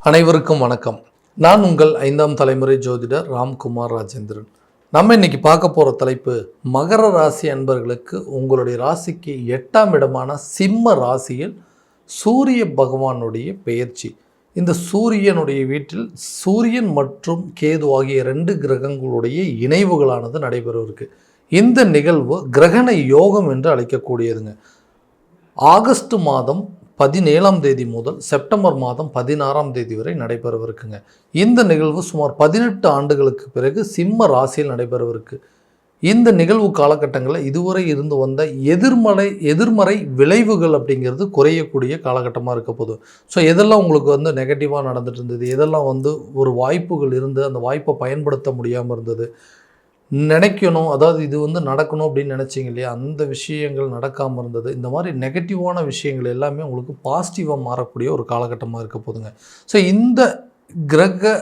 அனைவருக்கும் வணக்கம். நான் உங்கள் 5ஆம் தலைமுறை ஜோதிடர் ராம்குமார் ராஜேந்திரன். நம்ம இன்னைக்கு பார்க்க போகிற தலைப்பு மகர ராசி அன்பர்களுக்கு உங்களுடைய ராசிக்கு 8ஆம் இடமான சிம்ம ராசியில் சூரிய பகவானுடைய பெயர்ச்சி. இந்த சூரியனுடைய வீட்டில் சூரியன் மற்றும் கேது ஆகிய 2 கிரகங்களுடைய இணைவுகளானது நடைபெறவிருக்கு. இந்த நிகழ்வு கிரகண யோகம் என்று அழைக்கக்கூடியதுங்க. ஆகஸ்ட் மாதம் 17ஆம் தேதி முதல் செப்டம்பர் மாதம் 16ஆம் தேதி வரை நடைபெறவிருக்குங்க. இந்த நிகழ்வு சுமார் 18 ஆண்டுகளுக்கு பிறகு சிம்ம ராசியில் நடைபெறவிருக்கு. இந்த நிகழ்வு காலகட்டங்களில் இதுவரை இருந்து வந்த எதிர்மறை விளைவுகள் அப்படிங்கிறது குறையக்கூடிய காலகட்டமாக இருக்க போகுது. ஸோ எதெல்லாம் உங்களுக்கு நெகட்டிவாக நடந்துட்டு இருந்தது, எதெல்லாம் ஒரு வாய்ப்புகள் இருந்து அந்த வாய்ப்பை பயன்படுத்த முடியாமல் இருந்தது, நினைக்கணும் அதாவது இது நடக்கணும் அப்படின்னு நினச்சிங்க இல்லையா, அந்த விஷயங்கள் நடக்காமல் இருந்தது. இந்த மாதிரி நெகட்டிவான விஷயங்கள் எல்லாமே உங்களுக்கு பாசிட்டிவாக மாறக்கூடிய ஒரு காலகட்டமாக இருக்க போதுங்க. ஸோ இந்த கிரக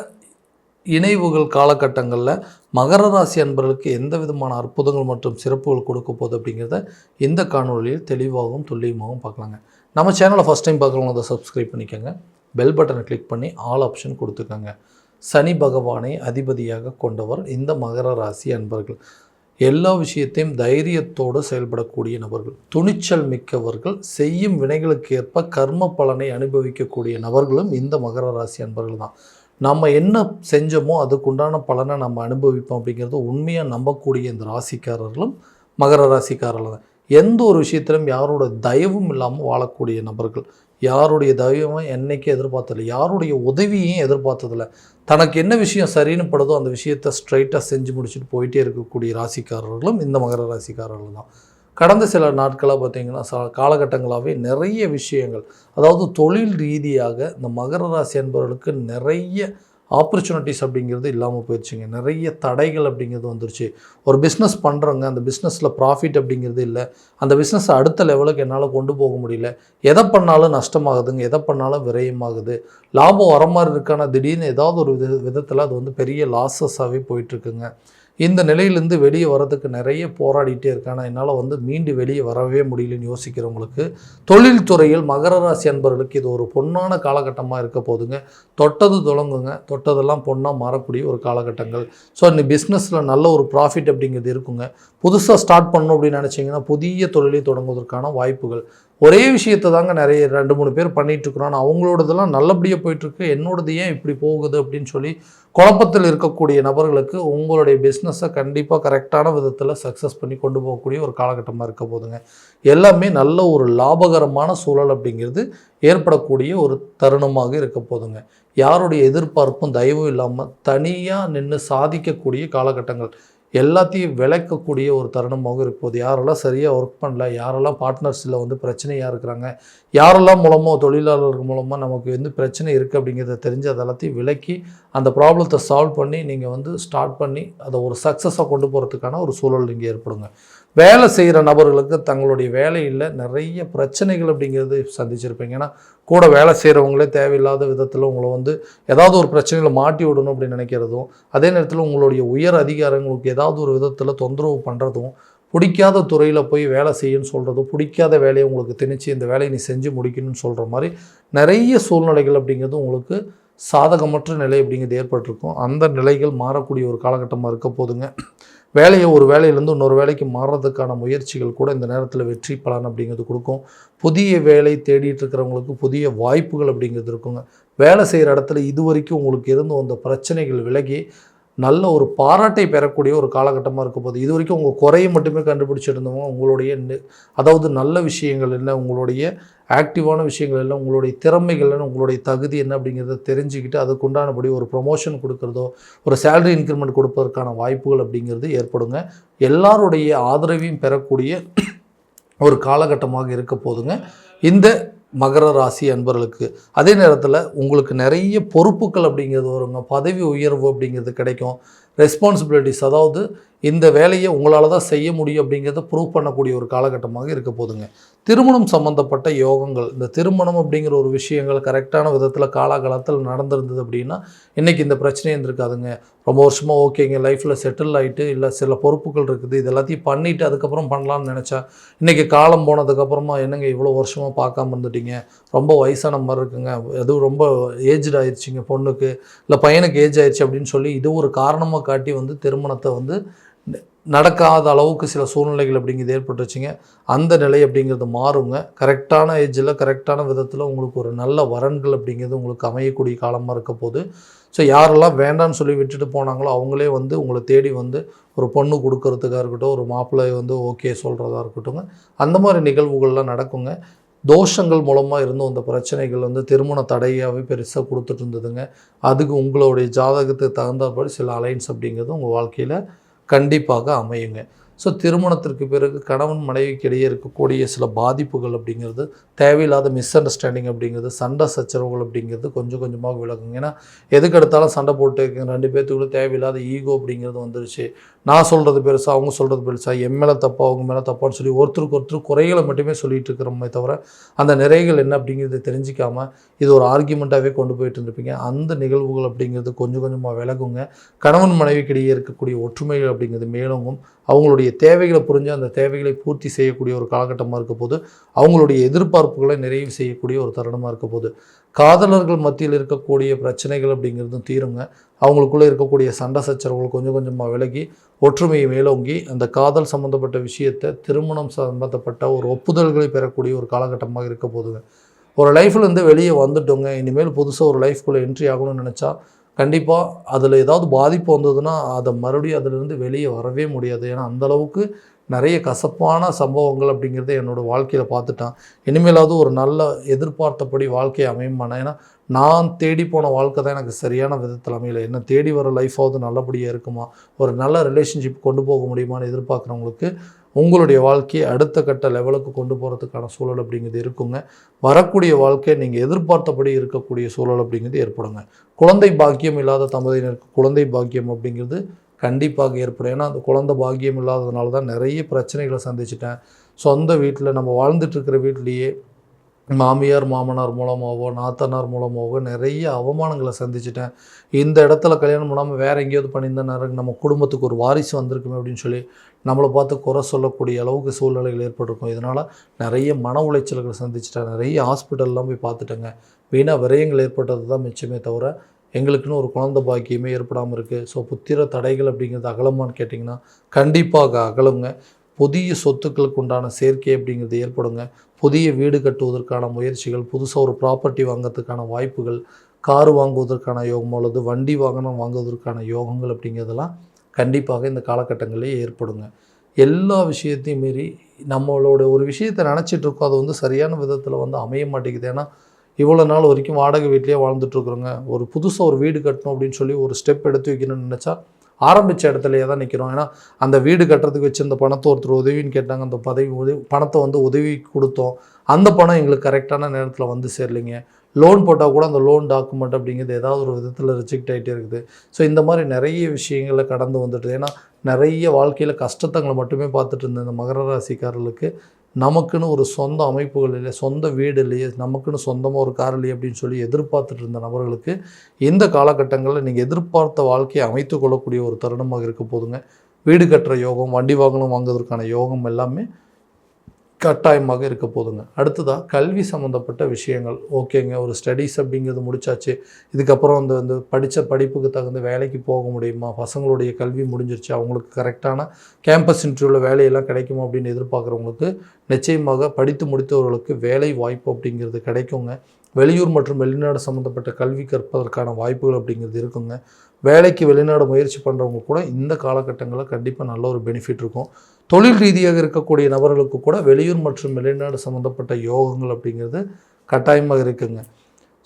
இணைவுகள் காலகட்டங்களில் மகர ராசி அன்பர்களுக்கு எந்த விதமான அற்புதங்கள் மற்றும் சிறப்புகள் கொடுக்க போகுது அப்படிங்கிறத இந்த காணொலியில் தெளிவாகவும் துல்லியமாகவும் பார்க்கலாங்க. நம்ம சேனலை ஃபஸ்ட் டைம் பார்க்குறவங்க அதை சப்ஸ்கிரைப் பண்ணிக்கோங்க, பெல் பட்டனை கிளிக் பண்ணி ஆல் ஆப்ஷன் கொடுத்துக்கோங்க. சனி பகவானை அதிபதியாக கொண்டவர் இந்த மகர ராசி அன்பர்கள். எல்லா விஷயத்தையும் தைரியத்தோடு செயல்படக்கூடிய நபர்கள், துணிச்சல் மிக்கவர்கள், செய்யும் வினைகளுக்கு ஏற்ப கர்ம பலனை அனுபவிக்கக்கூடிய நபர்களும் இந்த மகர ராசி அன்பர்கள் தான். நம்ம என்ன செஞ்சோமோ அதுக்குண்டான பலனை நம்ம அனுபவிப்போம் அப்படிங்கிறது உண்மையாக நம்பக்கூடிய இந்த ராசிக்காரர்களும் மகர ராசிக்காரர்கள் தான். எந்த ஒரு விஷயத்திலும் யாரோட தயவும் இல்லாமல் வாழக்கூடிய நபர்கள், யாருடைய தயவை என்னைக்கு எதிர்பார்த்ததில்லை, யாருடைய உதவியையும் எதிர்பார்த்ததில்லை. தனக்கு என்ன விஷயம் சரின்னு படுதோ அந்த விஷயத்தை ஸ்ட்ரைட்டாக செஞ்சு முடிச்சுட்டு போயிட்டே இருக்கக்கூடிய ராசிக்காரர்களும் இந்த மகர ராசிக்காரர்கள் தான். கடந்த சில நாட்களாக பார்த்திங்கன்னா காலகட்டங்களாகவே நிறைய விஷயங்கள், அதாவது தொழில் ரீதியாக இந்த மகர ராசி என்பவர்களுக்கு நிறைய ஆப்பர்ச்சுனிட்டிஸ் அப்படிங்கிறது இல்லாமல் போயிடுச்சுங்க. நிறைய தடைகள் அப்படிங்கிறது வந்துருச்சு. ஒரு பிஸ்னஸ் பண்ணுறோங்க, அந்த பிஸ்னஸில் ப்ராஃபிட் அப்படிங்கிறது இல்லை, அந்த பிஸ்னஸை அடுத்த லெவலுக்கு என்னால் கொண்டு போக முடியல, எதை பண்ணாலும் நஷ்டமாகுதுங்க, எதை பண்ணாலும் விரயமாகுது, லாபம் வர மாதிரி இருக்கான திடீர்னு ஏதாவது ஒரு விதத்தில் அது பெரிய லாஸஸாகவே போயிட்டுருக்குங்க. இந்த நிலையிலேருந்து வெளியே வரதுக்கு நிறைய போராடிட்டே இருக்காங்க, என்னால் மீண்டு வெளியே வரவே முடியலன்னு யோசிக்கிறவங்களுக்கு தொழில்துறையில் மகர ராசி அன்பர்களுக்கு இது ஒரு பொன்னான காலகட்டமாக இருக்க போதுங்க. தொட்டது தொடங்குங்க, தொட்டதெல்லாம் பொண்ணாக மாறக்கூடிய ஒரு காலகட்டங்கள். ஸோ இந்த பிஸ்னஸில் நல்ல ஒரு ப்ராஃபிட் அப்படிங்கிறது இருக்குங்க. புதுசாக ஸ்டார்ட் பண்ணணும் அப்படின்னு நினச்சிங்கன்னா புதிய தொழிலை தொடங்குவதற்கான வாய்ப்புகள். ஒரே விஷயத்தை தாங்க நிறைய 2-3 பேர் பண்ணிகிட்ருக்குறோம், ஆனால் அவங்களோடதெல்லாம் நல்லபடியாக போயிட்டுருக்கு, என்னோடது ஏன் இப்படி போகுது அப்படின்னு சொல்லி குழப்பத்தில் இருக்கக்கூடிய நபர்களுக்கு உங்களுடைய பிஸ்னஸை கண்டிப்பாக கரெக்டான விதத்தில் சக்ஸஸ் பண்ணி கொண்டு போகக்கூடிய ஒரு காலகட்டமாக இருக்க போதுங்க. எல்லாமே நல்ல ஒரு லாபகரமான சூழல் அப்படிங்கிறது ஏற்படக்கூடிய ஒரு தருணமாக இருக்க போதுங்க. யாருடைய எதிர்பார்ப்பும் தயவும் இல்லாமல் தனியாக நின்று சாதிக்கக்கூடிய காலகட்டங்கள், எல்லாத்தையும் விளக்கக்கூடிய ஒரு தருணமாக இருப்போது. யாரெல்லாம் சரியாக ஒர்க் பண்ணல, யாரெல்லாம் பார்ட்னர்ஸில் பிரச்சனையாக இருக்கிறாங்க, யாரெல்லாம் மூலமாக தொழிலாளர்கள் மூலமாக நமக்கு பிரச்சனை இருக்குது அப்படிங்கிறத தெரிஞ்சு அதெல்லாத்தையும் விளக்கி அந்த ப்ராப்ளத்தை சால்வ் பண்ணி நீங்கள் ஸ்டார்ட் பண்ணி அதை ஒரு சக்ஸஸாக கொண்டு போகிறதுக்கான ஒரு சூழல் இங்கே ஏற்படுங்க. வேலை செய்கிற நபர்களுக்கு தங்களுடைய வேலையில் நிறைய பிரச்சனைகள் அப்படிங்கிறது சந்திச்சிருப்பீங்க. ஏன்னா கூட வேலை செய்கிறவங்களே தேவையில்லாத விதத்தில் உங்களை ஏதாவது ஒரு பிரச்சனையில் மாட்டி விடணும் அப்படின்னு நினைக்கிறதும், அதே நேரத்தில் உங்களுடைய உயர் அதிகாரங்களுக்கு ஏதாவது ஒரு விதத்தில் தொந்தரவு பண்ணுறதும், பிடிக்காத துறையில் போய் வேலை செய்யணும்னு சொல்கிறதும், பிடிக்காத வேலையை உங்களுக்கு திணிச்சு இந்த வேலையை நீ செஞ்சு முடிக்கணும்னு சொல்கிற மாதிரி நிறைய சூழ்நிலைகள் அப்படிங்கிறது உங்களுக்கு சாதகமற்ற நிலை அப்படிங்கிறது ஏற்பட்டிருக்கும். அந்த நிலைகள் மாறக்கூடிய ஒரு காலகட்டமாக இருக்க போதுங்க. ஒரு வேலையிலேருந்து இன்னொரு வேலைக்கு மாறுறதுக்கான முயற்சிகள் கூட இந்த நேரத்தில் வெற்றி பலன் அப்படிங்கிறது கொடுக்கும். புதிய வேலை தேடிட்டு இருக்கிறவங்களுக்கு புதிய வாய்ப்புகள் அப்படிங்கிறது இருக்குங்க. வேலை செய்கிற இடத்துல இது வரைக்கும் உங்களுக்கு இருந்து வந்த பிரச்சனைகள் விலகி நல்ல ஒரு பாராட்டை பெறக்கூடிய ஒரு காலகட்டமாக இருக்க போது. இது வரைக்கும் உங்கள் குறையை மட்டுமே கண்டுபிடிச்சிருந்தவங்க உங்களுடைய அதாவது நல்ல விஷயங்கள் என்ன, உங்களுடைய ஆக்டிவான விஷயங்கள் என்ன, உங்களுடைய திறமைகள் என்ன, உங்களுடைய தகுதி என்ன அப்படிங்கிறத தெரிஞ்சுக்கிட்டு அதுக்குண்டானபடி ஒரு ப்ரொமோஷன் கொடுக்குறதோ ஒரு சேலரி இன்க்ரிமெண்ட் கொடுப்பதற்கான வாய்ப்புகள் அப்படிங்கிறது ஏற்படுங்க. எல்லாருடைய ஆதரவையும் பெறக்கூடிய ஒரு காலகட்டமாக இருக்க போதுங்க இந்த மகர ராசி அன்பர்களுக்கு. அதே நேரத்தில் உங்களுக்கு நிறைய பொறுப்புகள் அப்படிங்கிறது வருங்க, பதவி உயர்வு அப்படிங்கிறது கிடைக்கும், ரெஸ்பான்சிபிலிட்டிஸ், அதாவது இந்த வேலையை உங்களால் தான் செய்ய முடியும் அப்படிங்கிறத ப்ரூவ் பண்ணக்கூடிய ஒரு காலகட்டமாக இருக்க போதுங்க. திருமணம் சம்மந்தப்பட்ட யோகங்கள், இந்த திருமணம் அப்படிங்கிற ஒரு விஷயங்கள் கரெக்டான விதத்தில் காலாகாலத்தில் நடந்திருந்தது அப்படின்னா இன்றைக்கி இந்த பிரச்சனை இருந்திருக்காதுங்க. ரொம்ப வருஷமாக ஓகேங்க, லைஃப்பில் செட்டில் ஆகிட்டு இல்லை சில பொறுப்புகள் இருக்குது, இது எல்லாத்தையும் பண்ணிவிட்டு அதுக்கப்புறம் பண்ணலான்னு நினச்சா இன்றைக்கி காலம் போனதுக்கப்புறமா என்னங்க இவ்வளோ வருஷமாக பார்க்காம இருந்துட்டீங்க, ரொம்ப வயசான மாதிரி இருக்குங்க, எதுவும் ரொம்ப ஏஜ்டு ஆயிடுச்சிங்க பொண்ணுக்கு இல்லை பையனுக்கு ஏஜ் ஆயிடுச்சு அப்படின்னு சொல்லி இது ஒரு காரணமாக காட்டி வந்து திருமணத்தை வந்து நடக்காத அளவுக்கு சில சூழ்நிலைகள் அப்படிங்கிறது ஏற்பட்டுருச்சுங்க. அந்த நிலை அப்படிங்கிறது மாறுங்க. கரெக்டான ஏஜில் கரெக்டான விதத்தில் உங்களுக்கு ஒரு நல்ல வரன்கள் அப்படிங்கிறது உங்களுக்கு அமையக்கூடிய காலமாக இருக்க போது. ஸோ யாரெல்லாம் வேண்டான்னு சொல்லி விட்டுட்டு போனாங்களோ அவங்களே வந்து உங்களை தேடி வந்து ஒரு பொண்ணு கொடுக்கறதுக்காக இருக்கட்டும், ஒரு மாப்பிள்ளை வந்து ஓகே சொல்கிறதா இருக்கட்டும்ங்க, அந்த மாதிரி நிகழ்வுகள்லாம் நடக்குங்க. தோஷங்கள் மூலமாக இருந்தும் அந்த பிரச்சனைகள் வந்து திருமண தடையாகவே பெருசாக கொடுத்துட்டு இருந்ததுங்க. அதுக்கு உங்களுடைய ஜாதகத்துக்கு தகுந்தபடி சில அலைன்ஸ் அப்படிங்கிறது உங்கள் வாழ்க்கையில் கண்டிப்பாக அமையுங்க. ஸோ திருமணத்திற்கு பிறகு கணவன் மனைவிக்கு இடையே இருக்கக்கூடிய சில பாதிப்புகள் அப்படிங்கிறது, தேவையில்லாத மிஸ் அண்டர்ஸ்டாண்டிங் அப்படிங்கிறது, சண்டை சச்சரவுகள் அப்படிங்கிறது கொஞ்சம் கொஞ்சமாக விலகுங்க. ஏன்னா எதுக்கு எடுத்தாலும் சண்டை போட்டு ரெண்டு பேர்த்துக்குள்ள தேவையில்லாத ஈகோ அப்படிங்கிறது வந்துருச்சு. நான் சொல்கிறது பெருசா, அவங்க சொல்கிறது பெருசா, என் மேலே தப்பா அவங்க மேலே தப்பான்னு சொல்லி ஒருத்தருக்கு ஒருத்தர் குறைகளை மட்டுமே சொல்லிகிட்டு இருக்கிறோமே தவிர அந்த நிறைகள் என்ன அப்படிங்கிறது தெரிஞ்சிக்காமல் இது ஒரு ஆர்கியூமெண்ட்டாகவே கொண்டு போயிட்டு இருந்திருப்பீங்க. அந்த நிகழ்வுகள் அப்படிங்கிறது கொஞ்சம் கொஞ்சமாக விலகுங்க. கணவன் மனைவிக்கிடையே இருக்கக்கூடிய ஒற்றுமைகள் அப்படிங்கிறது மேலோங்கும். அவங்களுடைய தேவைகளை புரிஞ்சு அந்த தேவைகளை பூர்த்தி செய்யக்கூடிய ஒரு காலகட்டமாக இருக்க போது, அவங்களுடைய எதிர்பார்ப்புகளை நிறைவு செய்யக்கூடிய ஒரு தருணமாக இருக்க போது, காதலர்கள் மத்தியில் இருக்கக்கூடிய பிரச்சனைகள் அப்படிங்கிறதும் தீருங்க. அவங்களுக்குள்ளே இருக்கக்கூடிய சண்டை சச்சரவுகள் கொஞ்சம் கொஞ்சமாக விலகி ஒற்றுமையை மேலோங்கி அந்த காதல் சம்மந்தப்பட்ட விஷயத்தை திருமணம் சம்மந்தப்பட்ட ஒரு ஒப்புதல்களை பெறக்கூடிய ஒரு காலகட்டமாக இருக்க போதுங்க. ஒரு லைஃப்லேருந்து வெளியே வந்துட்டோங்க, இனிமேல் புதுசாக ஒரு லைஃப்குள்ளே என்ட்ரி ஆகணும்னு நினச்சா கண்டிப்பாக அதில் ஏதாவது பாதிப்பு வந்ததுன்னா அதை மறுபடியும் அதிலிருந்து வெளியே வரவே முடியாது. ஏன்னா அந்தளவுக்கு நிறைய கசப்பான சம்பவங்கள் அப்படிங்கிறத என்னோடய வாழ்க்கையில் பார்த்துட்டான். இனிமேலாவது ஒரு நல்ல எதிர்பார்த்தபடி வாழ்க்கையை அமையுமானா, ஏன்னா நான் தேடி போன வாழ்க்கை தான் எனக்கு சரியான விதத்தில் அமையலை. என்ன தேடி வர லைஃபாவது நல்லபடியாக இருக்குமா, ஒரு நல்ல ரிலேஷன்ஷிப் கொண்டு போக முடியுமான்னு எதிர்பார்க்குறவங்களுக்கு உங்களுடைய வாழ்க்கையை அடுத்த கட்ட லெவலுக்கு கொண்டு போகிறதுக்கான சூழல் அப்படிங்கிறது இருக்குங்க. வரக்கூடிய வாழ்க்கை நீங்கள் எதிர்பார்த்தபடி இருக்கக்கூடிய சூழல் அப்படிங்கிறது ஏற்படுங்க. குழந்தை பாக்கியம் இல்லாத தம்பதியினருக்கு குழந்தை பாக்கியம் அப்படிங்கிறது கண்டிப்பாக ஏற்படும். ஏன்னா அந்த குழந்தை பாக்கியம் இல்லாததுனால தான் நிறைய பிரச்சனைகளை சந்திச்சிட்டேன். சொந்த வீட்டில் நம்ம வாழ்ந்துட்டுருக்கிற வீட்லேயே மாமியார் மாமனார் மூலமாகவோ நாத்தனார் மூலமாகவோ நிறைய அவமானங்களை சந்திச்சிட்டேன். இந்த இடத்துல கல்யாணம் பண்ணாமல் வேறு எங்கேயாவது பண்ணியிருந்தா நம்ம குடும்பத்துக்கு ஒரு வாரிசு வந்திருக்குமே அப்படின்னு சொல்லி நம்மளை பார்த்து குறை சொல்லக்கூடிய அளவுக்கு சூழ்நிலைகள் ஏற்பட்டிருக்கும். இதனால் நிறைய மன உளைச்சல்களை சந்திச்சிட்டேன். நிறைய ஹாஸ்பிட்டல்லாம் போய் பார்த்துட்டேங்க. வீணாக விரயங்கள் ஏற்பட்டது தான் மிச்சமே தவிர எங்களுக்குன்னு ஒரு குழந்தை பாக்கியமே ஏற்படாமல் இருக்குது. ஸோ புத்திர தடைகள் அப்படிங்கிறது அகலமான்னு கேட்டிங்கன்னா கண்டிப்பாக அகலுங்க. புதிய சொத்துக்களுக்கு உண்டான சேர்க்கை அப்படிங்கிறது ஏற்படுங்க. புதிய வீடு கட்டுவதற்கான முயற்சிகள், புதுசாக ஒரு ப்ராப்பர்ட்டி வாங்கிறதுக்கான வாய்ப்புகள், கார் வாங்குவதற்கான யோகம் அல்லது வண்டி வாகனம் வாங்குவதற்கான யோகங்கள் அப்படிங்கிறதெல்லாம் கண்டிப்பாக இந்த காலகட்டங்களிலே ஏற்படுங்க. எல்லா விஷயத்தையும் மீறி நம்மளோட ஒரு விஷயத்தை நினச்சிட்ருக்கோம், அது வந்து சரியான விதத்தில் வந்து அமைய மாட்டேங்குது. ஏன்னா இவ்வளோ நாள் வரைக்கும் வாடகை வீட்லேயே வாழ்ந்துட்டுருக்குறோங்க. ஒரு புதுசாக ஒரு வீடு கட்டணும் அப்படின்னு சொல்லி ஒரு ஸ்டெப் எடுத்து வைக்கணும்னு நினச்சா ஆரம்பித்த இடத்துலையே தான் நிற்கிறோம். ஏன்னா அந்த வீடு கட்டுறதுக்கு வச்சுருந்த பணத்தை ஒருத்தர் உதவின்னு கேட்டாங்க, அந்த பணத்தை வந்து உதவி கொடுத்தோம். அந்த பணம் எங்களுக்கு கரெக்டான நேரத்தில் வந்து சேரலைங்க. லோன் போட்டால் கூட அந்த லோன் டாக்குமெண்ட் அப்படிங்கிறது ஏதாவது ஒரு விதத்தில் ரிஜெக்ட் ஆகிட்டே இருக்குது. ஸோ இந்த மாதிரி நிறைய விஷயங்களை கடந்து வந்துட்டு, ஏன்னா நிறைய வாழ்க்கையில் கஷ்டத்தங்களை மட்டுமே பார்த்துட்டு இருந்த இந்த மகர ராசிக்காரர்களுக்கு நமக்குன்னு ஒரு சொந்த அமைப்புகள் இல்லையே, சொந்த வீடு இல்லையே, நமக்குன்னு சொந்தமாக ஒரு கார் இல்லையே அப்படின்னு சொல்லி எதிர்பார்த்துட்டு இருந்த நபர்களுக்கு இந்த காலகட்டங்களில் நீங்கள் எதிர்பார்த்த வாழ்க்கையை அமைத்து கொள்ளக்கூடிய ஒரு தருணமாக இருக்க போதுங்க. வீடு கட்டுற யோகம், வண்டி வாகனம் வாங்குவதற்கான யோகம் எல்லாமே கட்டாயமாக இருக்க போதுங்க. அடுத்ததாக கல்வி சம்மந்தப்பட்ட விஷயங்கள். ஓகேங்க, ஒரு ஸ்டடீஸ் அப்படிங்கிறது முடிச்சாச்சு, இதுக்கப்புறம் அந்த படித்த படிப்புக்கு தகுந்த வேலைக்கு போக முடியுமா, பசங்களுடைய கல்வி முடிஞ்சிருச்சு, அவங்களுக்கு கரெக்டான கேம்பஸ் இன்டர்வியூவில் வேலையெல்லாம் கிடைக்குமா அப்படின்னு எதிர்பார்க்குறவங்களுக்கு நிச்சயமாக படித்து முடித்தவர்களுக்கு வேலை வாய்ப்பு அப்படிங்கிறது கிடைக்குங்க. வெளியூர் மற்றும் வெளிநாடு சம்மந்தப்பட்ட கல்வி கற்பதற்கான வாய்ப்புகள் அப்படிங்கிறது இருக்குங்க. வேலைக்கு வெளிநாடு முயற்சி பண்ணுறவங்க கூட இந்த காலகட்டங்களில் கண்டிப்பாக நல்ல ஒரு பெனிஃபிட் இருக்கும். தொழில் ரீதியாக இருக்கக்கூடிய நபர்களுக்கு கூட வெளியூர் மற்றும் வெளிநாடு சம்மந்தப்பட்ட யோகங்கள் அப்படிங்கிறது கட்டாயமாக இருக்குங்க.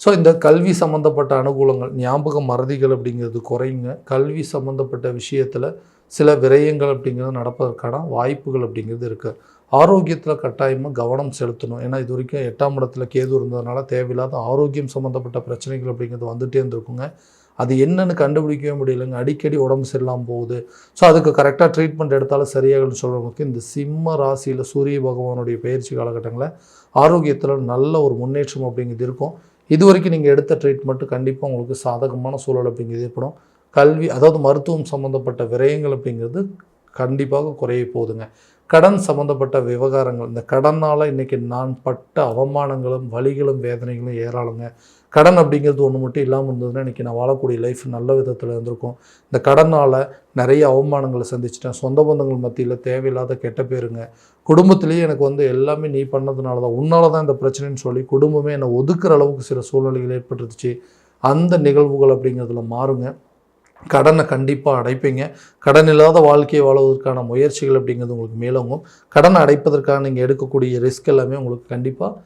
ஸோ இந்த கல்வி சம்மந்தப்பட்ட அனுகூலங்கள், ஞாபக மறதிகள் அப்படிங்கிறது குறையுங்க. கல்வி சம்மந்தப்பட்ட விஷயத்தில் சில விரயங்கள் அப்படிங்கிறது நடப்பதற்கான வாய்ப்புகள் அப்படிங்கிறது இருக்குது. ஆரோக்கியத்தில் கட்டாயமாக கவனம் செலுத்தணும். ஏன்னா இது வரைக்கும் 8ஆம் இடத்துல கேது இருந்ததுனால தேவையில்லாத ஆரோக்கியம் சம்மந்தப்பட்ட பிரச்சனைகள் அப்படிங்கிறது வந்துகிட்டே இருந்திருக்குங்க. அது என்னன்னு கண்டுபிடிக்கவே முடியலைங்க. அடிக்கடி உடம்பு சரியில்லாமல் போகுது. ஸோ அதுக்கு கரெக்டாக ட்ரீட்மெண்ட் எடுத்தாலும் சரியாகும்னு சொல்கிறவங்களுக்கு இந்த சிம்ம ராசியில் சூரிய பகவானுடைய பயிற்சி காலகட்டங்களில் ஆரோக்கியத்தில் நல்ல ஒரு முன்னேற்றம் அப்படிங்கிறது இருக்கும். இது வரைக்கும் நீங்கள் எடுத்த ட்ரீட்மெண்ட்டு கண்டிப்பாக உங்களுக்கு சாதகமான சூழல் அப்படிங்கிறது ஏற்படும். கல்வி, அதாவது மருத்துவம் சம்மந்தப்பட்ட விரயங்கள் அப்படிங்கிறது கண்டிப்பாக குறைய போகுதுங்க. கடன் சம்மந்தப்பட்ட விவகாரங்கள், இந்த கடனால் இன்றைக்கி நான் பட்ட அவமானங்களும் வலிகளும் வேதனைகளும் ஏராளங்க. கடன் அப்படிங்கிறது ஒன்று மட்டும் இல்லாமல் இருந்ததுன்னா இன்றைக்கி நான் வாழக்கூடிய லைஃப் நல்ல விதத்தில் இருந்திருக்கும். இந்த கடனால் நிறைய அவமானங்களை சந்திச்சிட்டேன். சொந்த பந்தங்கள் மத்தியில் தேவையில்லாத கெட்ட பேருங்க. குடும்பத்திலேயே எனக்கு எல்லாமே நீ பண்ணதுனால தான், உன்னால தான் இந்த பிரச்சனைன்னு சொல்லி குடும்பமே என்னை ஒதுக்குற அளவுக்கு சில சூழ்நிலைகள் ஏற்பட்டுருச்சு. அந்த நிகழ்வுகள் அப்படிங்கிறதுல மாறுங்க. கடனை கண்டிப்பாக அடைப்பீங்க. கடன் இல்லாத வாழ்க்கையை வாழ்வதற்கான முயற்சிகள் அப்படிங்கிறது உங்களுக்கு மேலோங்கும். கடனை அடைப்பதற்காக நீங்கள் எடுக்கக்கூடிய ரிஸ்க் எல்லாமே உங்களுக்கு கண்டிப்பாக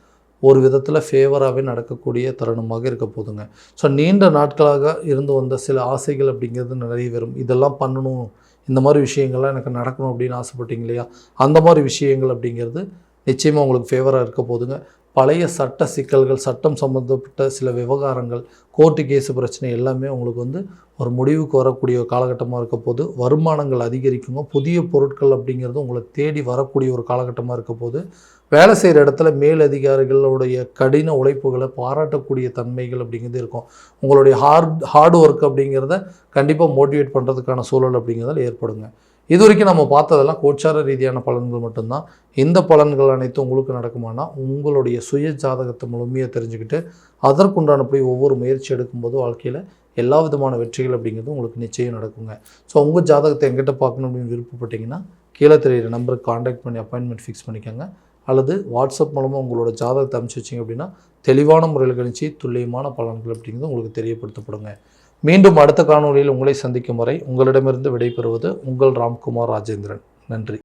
ஒரு விதத்தில் ஃபேவராகவே நடக்கக்கூடிய தருணமாக இருக்க போதுங்க. ஸோ நீண்ட நாட்களாக இருந்து வந்த சில ஆசைகள் அப்படிங்கிறது நிறைவேறும். இதெல்லாம் பண்ணணும், இந்த மாதிரி விஷயங்கள்லாம் எனக்கு நடக்கணும் அப்படின்னு ஆசைப்பட்டீங்க இல்லையா, அந்த மாதிரி விஷயங்கள் அப்படிங்கிறது நிச்சயமாக உங்களுக்கு ஃபேவராக இருக்க போதுங்க. பழைய சட்ட சிக்கல்கள், சட்டம் சம்மந்தப்பட்ட சில விவகாரங்கள், கோர்ட்டு கேஸு பிரச்சனை எல்லாமே உங்களுக்கு ஒரு முடிவுக்கு வரக்கூடிய ஒரு காலகட்டமாக இருக்க போது. வருமானங்கள் அதிகரிக்குங்க. புதிய பொருட்கள் அப்படிங்கிறது உங்களை தேடி வரக்கூடிய ஒரு காலகட்டமாக இருக்க போது. வேலை செய்கிற இடத்துல மேலதிகாரிகளுடைய கடின உழைப்புகளை பாராட்டக்கூடிய தன்மைகள் அப்படிங்கிறது இருக்கும். உங்களுடைய ஹார்ட் ஒர்க் அப்படிங்கிறத கண்டிப்பாக மோட்டிவேட் பண்ணுறதுக்கான சூழல் அப்படிங்கிறதால ஏற்படுங்க. இது வரைக்கும் நம்ம பார்த்ததெல்லாம் கோச்சார ரீதியான பலன்கள் மட்டும்தான். இந்த பலன்கள் அனைத்தும் உங்களுக்கு நடக்குமானா உங்களுடைய சுய ஜாதகத்தை முழுமையாக தெரிஞ்சுக்கிட்டு அதற்குண்டானபடி ஒவ்வொரு முயற்சி எடுக்கும்போது வாழ்க்கையில் எல்லா விதமான வெற்றிகள் அப்படிங்கிறது உங்களுக்கு நிச்சயம் நடக்குங்க. ஸோ உங்கள் ஜாதகத்தை எங்கிட்ட பார்க்கணும் அப்படின்னு விருப்பப்பட்டீங்கன்னா கீழே தெரியிற நம்பருக்கு காண்டாக்ட் பண்ணி அப்பாயின்மெண்ட் ஃபிக்ஸ் பண்ணிக்கோங்க. அல்லது வாட்ஸ்அப் மூலமாக உங்களோட ஜாதகத்தை அனுப்பிச்சி வச்சிங்க அப்படின்னா தெளிவான முறையில் கணிச்சு துல்லியமான பலன்கள் அப்படிங்கிறது உங்களுக்கு தெரியப்படுத்தப்படுங்க. மீண்டும் அடுத்த காணொலியில் உங்களை சந்திக்கும் வரை உங்களிடமிருந்து விடைபெறுவது உங்கள் ராம்குமார் ராஜேந்திரன். நன்றி.